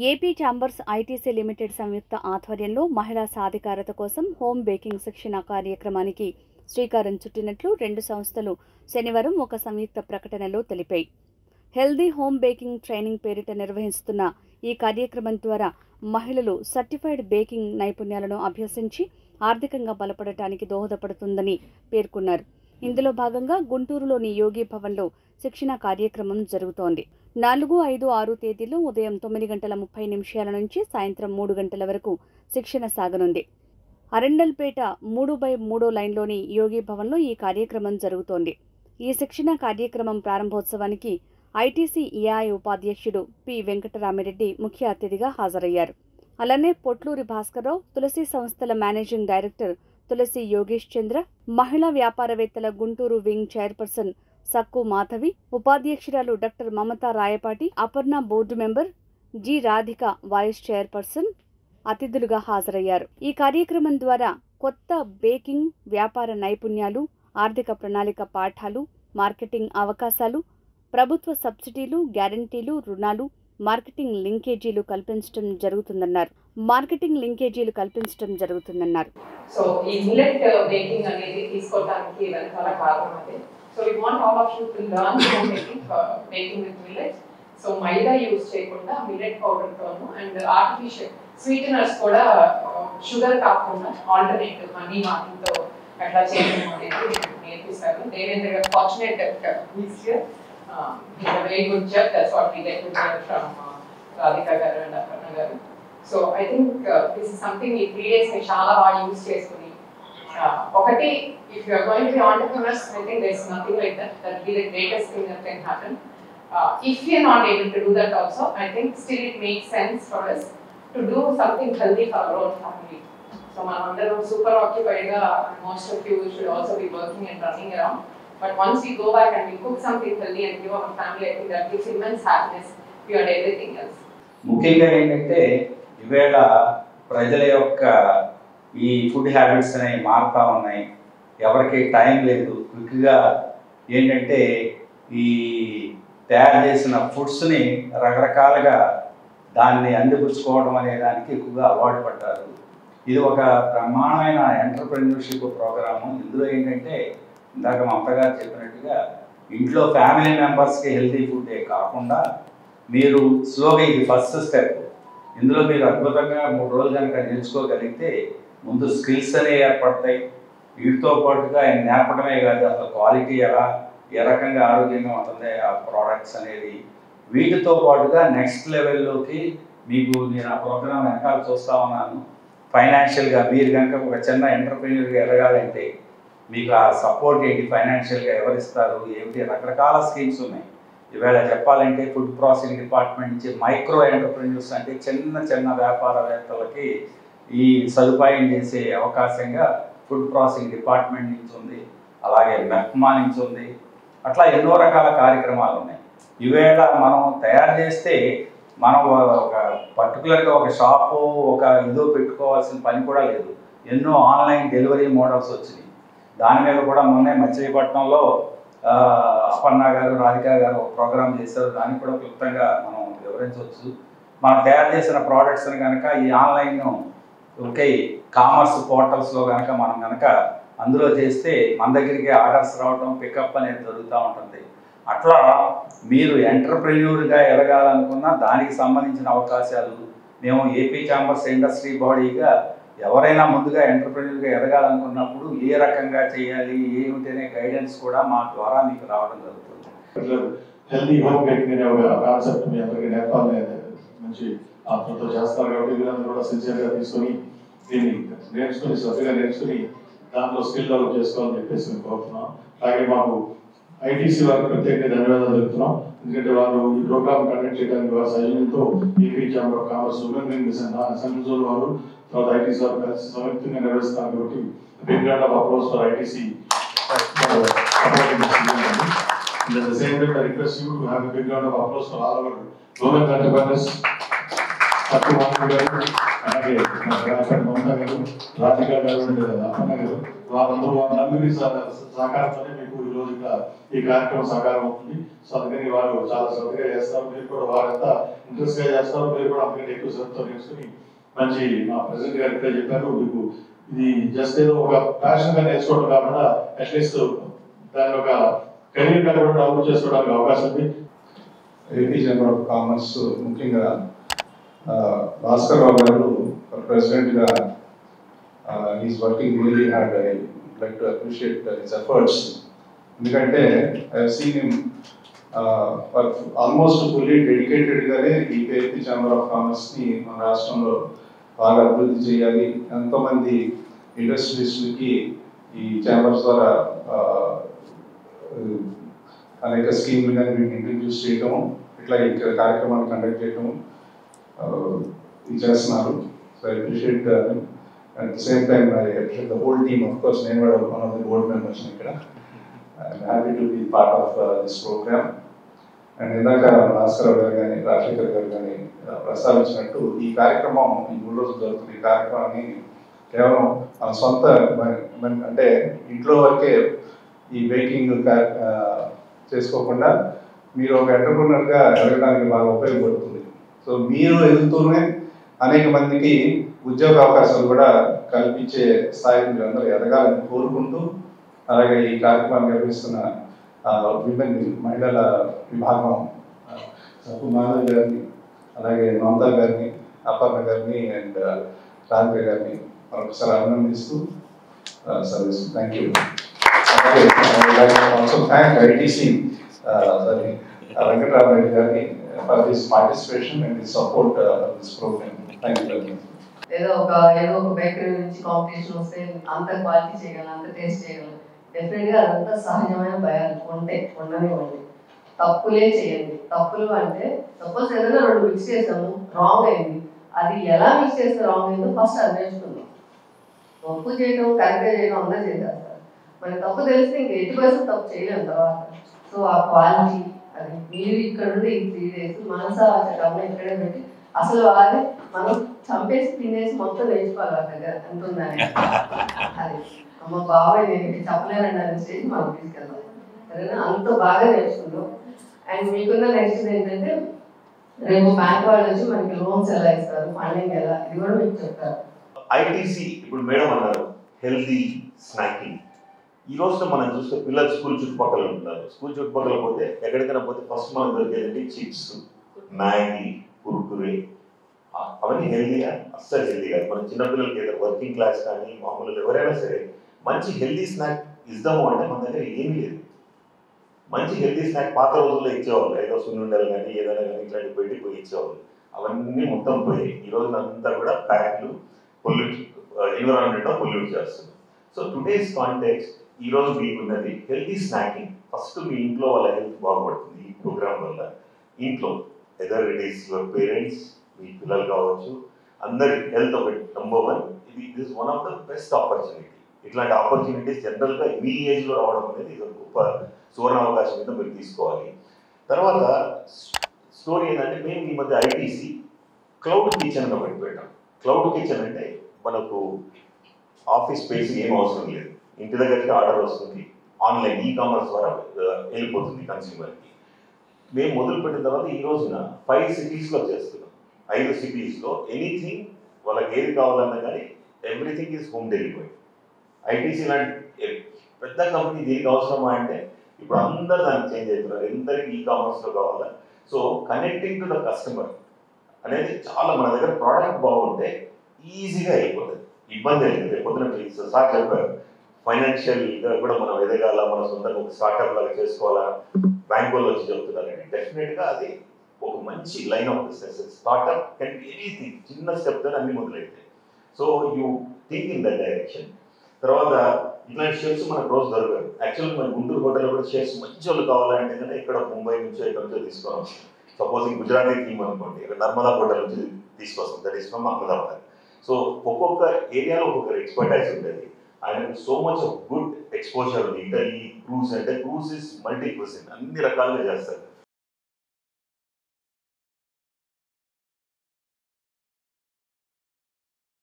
AP chambers ITC limited సంయుక్త ఆధ్వర్యంలో మహిళా సాధికారత కోసం హోమ్ బేకింగ్ శిక్షణ కార్యక్రమానికి శ్రీకారం చుట్టినట్లు రెండు సంస్థలు శనివారం ఒక సంయుక్త ప్రకటనలో తెలిపాయి. హెల్దీ హోమ్ బేకింగ్ ట్రైనింగ్ పేరిట నిర్వహిస్తున్న ఈ కార్యక్రమం ద్వారా మహిళలు సర్టిఫైడ్ బేకింగ్ నైపుణ్యాలను అభ్యసించి ఆర్థికంగా బలపడటానికి దోహదపడుతుందని పేర్కొన్నారు. ఇందులో భాగంగా గుంటూరులోని యోగి భవన్లో శిక్షణ కార్యక్రమం జరుగుతోంది. 4, 5, 6 తేదీల్లో ఉదయం 9:30 నుంచి సాయంత్రం 3 గంటల వరకు శిక్షణ సాగనుంది. అరండల్పేట 3/3 లైన్లోని యోగి భవన్లో ఈ కార్యక్రమం జరుగుతోంది. ఈ శిక్షణ కార్యక్రమం ప్రారంభోత్సవానికి ఐటీసీ ఏఐ ఉపాధ్యక్షుడు పి వెంకటరామిరెడ్డి ముఖ్య అతిథిగా హాజరయ్యారు. అలానే పొట్లూరి భాస్కర్రావు, తులసి సంస్థల మేనేజింగ్ డైరెక్టర్ తులసి యోగేష్ చంద్ర, మహిళా వ్యాపారవేత్తల గుంటూరు వింగ్ చైర్పర్సన్ సక్కు మాధవి, ఉపాధ్యక్షురాలు doctor Mamata Rayapati, Aparna board member G Radhika vice chairperson అతిథులుగా హాజరయ్యారు. ఈ కార్యక్రమం ద్వారా కొత్త బేకింగ్ వ్యాపార నైపుణ్యాలు, ఆర్థిక ప్రణాళిక పాఠాలు, మార్కెటింగ్ అవకాశాలు, ప్రభుత్వ సబ్సిడీలు, గ్యారంటీలు, రుణాలు, మార్కెటింగ్ లింకేజీలు కల్పించడం జరుగుతుందన్నారు. సో ఈ మిల్లెట్ బేకింగ్ అనేది తీసుకోవడానికి వెనకాల కారణం అదే. So we want all of you to learn home baking with millet. So maida use చేయకుండా మిల్లెట్ పౌడర్ తోను అండ్ ఆర్టిఫిషియల్ స్వీటనర్స్ కూడా షుగర్ కాకుండా ఆల్టర్నేటివ్ హనీ వాటితో అట్లా చేయడం అనేది నేర్పిస్తారు. Devendra garu fortunate very good job. That's what we get to hear from Radhika garu and Aparna garu. So I think this is something ఈ 3 days ని చాలా బాగా యూజ్ చేసుకుని ఒకటి, if you are going to be entrepreneurs, I think there is nothing like that. That will be the greatest thing that can happen. If we are not able to do that also, I think still it makes sense for us to do something healthy for our own family. So manandaram super occupied ga, most of you should also be working and running around. But once we go back and we cook something healthy and give our family, I think that gives immense happiness beyond everything else. ముఖ్యంగా ఏంటంటే ఇవేళ ప్రజల యొక్క ఈ food habits అనేవి మారుతూ ఉన్నాయి. ఎవరికి time లేదు. క్విక్గా ఏంటంటే ఈ తయారు చేసిన ఫుడ్స్ని రకరకాలుగా దాన్ని అందిపుచ్చుకోవడం అనే దానికి ఎక్కువగా అలవాటు పడ్డారు. ఇది ఒక బ్రహ్మాండమైన ఎంటర్‌ప్రెన్యూర్‌షిప్ ప్రోగ్రాము. ఇందులో ఏంటంటే ఇందాక మా అత్తగారు చెప్పినట్టుగా ఇంట్లో ఫ్యామిలీ మెంబర్స్కి హెల్తీ ఫుడ్డే కాకుండా మీరు స్లోగా ఇది ఫస్ట్ స్టెప్. ఇందులో మీరు అద్భుతంగా 3 రోజులు కనుక నేర్చుకోగలిగితే ముందు స్కిల్స్ అనేవి ఏర్పడతాయి. వీటితో పాటుగా నేర్పడమే కాదు, అసలు క్వాలిటీ ఏ రకంగా ఆరోగ్యంగా ఉంటుంది ఆ ప్రోడక్ట్స్ అనేది. వీటితో పాటుగా నెక్స్ట్ లెవెల్లోకి మీకు నేను ఆ ప్రోగ్రామ్ వెనకాల చూస్తూ ఉన్నాను. ఫైనాన్షియల్గా మీరు కనుక ఒక చిన్న ఎంటర్‌ప్రెన్యూర్‌గా ఎదగాలంటే మీకు ఆ సపోర్ట్ ఏంటి, ఫైనాన్షియల్గా ఎవరిస్తారు, ఏమిటి, రకరకాల స్కీమ్స్ ఉన్నాయి. ఇవాళ చెప్పాలంటే ఫుడ్ ప్రాసెసింగ్ డిపార్ట్మెంట్ నుంచి మైక్రో ఎంటర్‌ప్రెన్యూర్స్ అంటే చిన్న వ్యాపారవేత్తలకి ఈ సదుపాయం చేసే అవకాశంగా ఫుడ్ ప్రాసెసింగ్ డిపార్ట్మెంట్ నుంచి ఉంది, అలాగే మెప్మా నుంచి ఉంది. అట్లా ఎన్నో రకాల కార్యక్రమాలు ఉన్నాయి. ఈవేళ మనం తయారు చేస్తే మనం ఒక పర్టికులర్గా ఒక షాపు ఒక ఇదో పెట్టుకోవాల్సిన పని కూడా లేదు. ఎన్నో ఆన్లైన్ డెలివరీ మోడల్స్ వచ్చినాయి. దాని మీద కూడా మొన్నే మచిలీపట్నంలో అపర్ణ గారు, రాధిక గారు ఒక ప్రోగ్రామ్ చేశారు. దానికి కూడా క్లుప్తంగా మనం వివరించవచ్చు. మనం తయారు చేసిన ప్రోడక్ట్స్ని కనుక ఈ ఆన్లైన్ కామర్స్ పోర్టల్స్లో కనుక మనం కనుక అందులో చేస్తే మన దగ్గరికి ఆర్డర్స్ రావడం, పికప్ అనేది జరుగుతూ ఉంటుంది. అట్లా మీరు ఎంటర్‌ప్రెన్యూర్‌గా ఎదగాలనుకున్న దానికి సంబంధించిన అవకాశాలు మేము ఏపీ ఛాంబర్స్ ఇండస్ట్రీ బాడీగా ఎవరైనా ముందుగా ఎంటర్‌ప్రెన్యూర్‌గా ఎదగాలనుకున్నప్పుడు ఏ రకంగా చేయాలి ఏమిటి అనే గైడెన్స్ కూడా మా ద్వారా మీకు రావడం జరుగుతుంది. హెల్దీ హోమ్ బేకింగ్ అనే ఒక కాన్సెప్ట్ మీ అందరికీ నేర్పాలని మంచి ఆత్మతో చేస్తారు కాబట్టి వీళ్ళందరూ కూడా సిన్సియర్గా తీసుకొని దీన్ని నేర్చుకుని శ్రద్ధగా నేర్చుకుని దాంట్లో స్కిల్ డెవలప్ చేసుకోవాలని చెప్పేసి మేము కోరుతున్నాం. అలాగే మాకు ఐటీసీ వారికి ప్రత్యేకంగా ధన్యవాదాలు తెలుపుతున్నాం. ఎందుకంటే వాళ్ళు ఈ ప్రోగ్రామ్ కండక్ట్ చేయడానికి వారి సౌజన్యంతో AP chamber of commerce women central zone వారు తర్వాత ఐటీసీ వారు కలిసి సంయుక్తంగా నిర్వహిస్తారు కాబట్టి big round of applause for ITC. At the same time, I request you to have a big round of applause for all our women entrepreneurs. అలాగే రాధిక గారు, అపర్ణ గారు వారందరూ వారి నమ్మిక సహకారంతోనే మీకు ఈరోజు ఈ కార్యక్రమం సాకారం అవుతుంది. సో అందుకని వారు చాలా శ్రద్ధగా చేస్తారు. మీరు కూడా వారంతా ఇంట్రెస్ట్ గా చేస్తారు. మీరు కూడా అందుకని ఎక్కువ శ్రద్ధతో నేర్చుకుని మంచి మా ప్రెసిడెంట్ గారు ఇప్పుడే చెప్పారు, మీకు ఇది జస్ట్ ఏదో ఒక ప్యాషన్ గా నేర్చుకోవడం కాకుండా అట్లీస్ట్ దాన్ని ఒక కెరీర్ గా కూడా డెవలప్ చేసుకోవడానికి అవకాశం ఉంది. ఏపీ ఛాంబర్ ఆఫ్ కామర్స్ ముఖ్యంగా భాస్కర్ రావు గారు ప్రెసిడెంట్గా is working really hard. I like to appreciate his efforts. ఎందుకంటే I have seen him almost fully డెడికేటెడ్గానే ఈ ఏపీ ఛాంబర్ ఆఫ్ కామర్స్ని మన రాష్ట్రంలో బాగా అభివృద్ధి చేయాలి. ఎంతోమంది ఇండస్ట్రీస్కి ఈ ఛాంబర్స్ ద్వారా అనేక స్కీమ్లు కానీ వీటిని ఇంట్రడ్యూస్ చేయటము, ఇట్లా ఈ కార్యక్రమాన్ని కండక్ట్ చేయటము ఇది చేస్తున్నారు. So I appreciate at the same time I appreciate the whole team. Of course నేను కూడా one of the board members ఇక్కడ. I'm happy to be part of this programme. And ఇందాక భాస్కర్ గారు కానీ రాజశేఖర్ గారు కానీ ప్రస్తావించినట్టు ఈ కార్యక్రమం ఈ 3 రోజులు జరుగుతుంది. ఈ కార్యక్రమాన్ని కేవలం మన సొంత అంటే ఇంట్లో వరకే ఈ బేకింగ్ చేసుకోకుండా మీరు ఒక ఎంటర్ప్రెన్యూర్గా ఎదగడానికి బాగా ఉపయోగపడుతుంది. సో మీరు ఎదుగుతూనే అనేక మందికి ఉద్యోగ అవకాశాలు కూడా కల్పించే స్థాయికి మీరు అందరూ ఎదగాలని కోరుకుంటూ, అలాగే ఈ కార్యక్రమాన్ని నిర్వహిస్తున్న విమెన్ మహిళల విభాగం మాధవ్ గారిని, అలాగే మమతా గారిని, అపర్ణ గారిని అండ్ రాధిక గారిని మరొకసారి అభినందిస్తూ service. Thank you. Also thank ITC Venkataramareddy గారిని for this participation and this support this programme. Thank you. ఏదో ఒక బేకరీ నుంచి కాంపిటీషన్ వస్తే అంత క్వాలిటీ చేయగలం, అంత టేస్ట్ చేయగలం. డెఫినెట్గా అదంతా సహజమైన భయాలు ఉండనివ్వండి. తప్పులే చేయండి. తప్పులు అంటే సపోజ్ ఏదైనా 2 మిక్స్ చేసాము, రాంగ్ అయింది. అది ఎలా మిక్స్ చేస్తే రాంగ్ అయిందో ఫస్ట్ అది నేర్చుకుందాం. తప్పు చేయడం కరెక్ట్గా చేయడం అందరూ చేసేస్తారు. మరి తప్పు తెలిస్తే ఇంక 80% తప్పు చేయలేము తర్వాత. సో ఆ క్వాలిటీ అది మీరు ఇక్కడ నుండి 3 days మనసా చట్టంలో ఇక్కడే పెట్టి అసలు అది మనం చంపేసి తినేసి మొత్తం నేర్చుకోవాలి వాళ్ళ దగ్గర ఎంత ఉందని. అది అమ్మ బాబాయ్ నేను చెప్పలేనండి అనే స్టేజ్ మనం తీసుకెళ్తాం. సరేనా? అంత బాగా నేర్చుకుందాం. అండ్ మీకున్న నెక్స్ట్ ఏంటంటే రేపు బ్యాంక్ వాళ్ళు వచ్చి మనకి లోన్స్ ఎలా ఇస్తారు, ఫండింగ్ ఎలా, ఇది కూడా మీకు చెప్తారు. ఐటీసీ ఇప్పుడు మేడం అన్నారు హెల్తీ స్నాకింగ్. ఈ రోజున మనం చూస్తే పిల్లలు స్కూల్ చుట్టుపక్కల ఉంటున్నారు. స్కూల్ చుట్టుపక్కల పోతే ఎక్కడికైనా పోతే ఫస్ట్ మనం దొరికేదండి చిప్స్, మ్యాగీ, కుర్కురే. అవన్నీ హెల్దీగా అస్సలు హెల్దీ కాదు. మన చిన్నపిల్లలకి ఏదో వర్కింగ్ క్లాస్ కానీ మామూలు ఎవరైనా సరే మంచి హెల్దీ స్నాక్ ఇద్దాము అంటే మన దగ్గర ఏమీ లేదు. మంచి హెల్దీ స్నాక్ పాత రోజుల్లో ఇచ్చేవాళ్ళు, ఏదో సున్నుండలు కానీ ఏదైనా కానీ ఇట్లాంటి పెట్టి పోయి ఇచ్చేవాళ్ళు. అవన్నీ మొత్తం పోయి ఈ రోజున అంతా కూడా ప్యాక్లు పొల్యూట్ ఎన్విరాన్మెంట్ పొల్యూట్ చేస్తుంది. సో టుడేస్ కాంటెక్స్ట్ ఈ రోజు మీకున్నది హెల్దీ స్నాకింగ్. ఫస్ట్ మీ ఇంట్లో వాళ్ళ హెల్త్ బాగుపడుతుంది ఈ ప్రోగ్రామ్ వల్ల. ఇంట్లో either it is your parents, మీ పిల్లలు కావచ్చు, అందరి హెల్త్ ఒక నంబర్ 1. ఇది is one of the best opportunity. ఇట్లాంటి ఆపర్చునిటీస్ జనరల్గా మీ ఏజ్లో రావడం అనేది ఇది గొప్ప సువర్ణ అవకాశం మీద మీరు తీసుకోవాలి. తర్వాత స్టోరీ ఏంటంటే మేము ఈ మధ్య ఐటీసీ క్లౌడ్ కిచెన్ అని ఒకటి పెట్టాం. క్లౌడ్ కిచెన్ అంటే మనకు ఆఫీస్ స్పేస్ ఏం అవసరం లేదు, ఇంటి దగ్గరికి ఆర్డర్ వస్తుంది, ఆన్లైన్ ఈ-కామర్స్ ద్వారా వెళ్ళిపోతుంది కన్స్యూమర్కి. మేము మొదలుపెట్టిన తర్వాత ఈ రోజున 5 cities చేస్తున్నాం. 5 cities ఎనీథింగ్ వాళ్ళకి ఏది కావాలన్నా కానీ everything is home delivery. ITC లాంటి పెద్ద కంపెనీ దీనికి అవసరమా అంటే ఇప్పుడు అందరూ దానికి చేంజ్ అవుతున్నారు. ఎందరికి ఈ-కామర్స్లో కావాలా. So connecting to the customer అనేది చాలా మన దగ్గర ప్రోడక్ట్ బాగుంటే ఈజీగా అయిపోతుంది, ఇబ్బంది లేదు. పొద్దున సార్ చెప్పారు ఫైనాన్షియల్గా కూడా మనం ఎదగాల, మన సొంతంగా ఒక స్టార్ట్అప్ లాగా చేసుకోవాలా, బ్యాంక్ వాళ్ళు వచ్చి చెప్తున్నారండి. డెఫినెట్గా అది ఒక మంచి line of business. Startup can be anything, చిన్న స్టెప్తో అన్ని మొదలైతాయి. So you think in that direction. తర్వాత ఇట్లాంటి షెఫ్స్ మనకు రోజు దొరకదు. యాక్చువల్గా మన గుంటూరు హోటల్లో కూడా షెఫ్స్ మంచి వాళ్ళు కావాలంటే కనుక ఇక్కడ ముంబై నుంచో ఇక్కడ నుంచో తీసుకున్నాం. సపోజ్ గుజరాతీ టీమ్ అనుకోండి, ఇక్కడ నర్మదా హోటల్ నుంచి తీసుకొస్తాం, that is from Ahmedabad. So ఒక్కొక్క ఏరియాలో ఒక్కొక్కరు ఎక్స్పర్టైజ్ ఉంటుంది. ఆయన so much of good exposure ఉంది. ఇటలీ క్రూజ్ అంటే క్రూజ్ ఇస్ మల్టీ క్యూజిన్, అన్ని రకాలుగా చేస్తారు.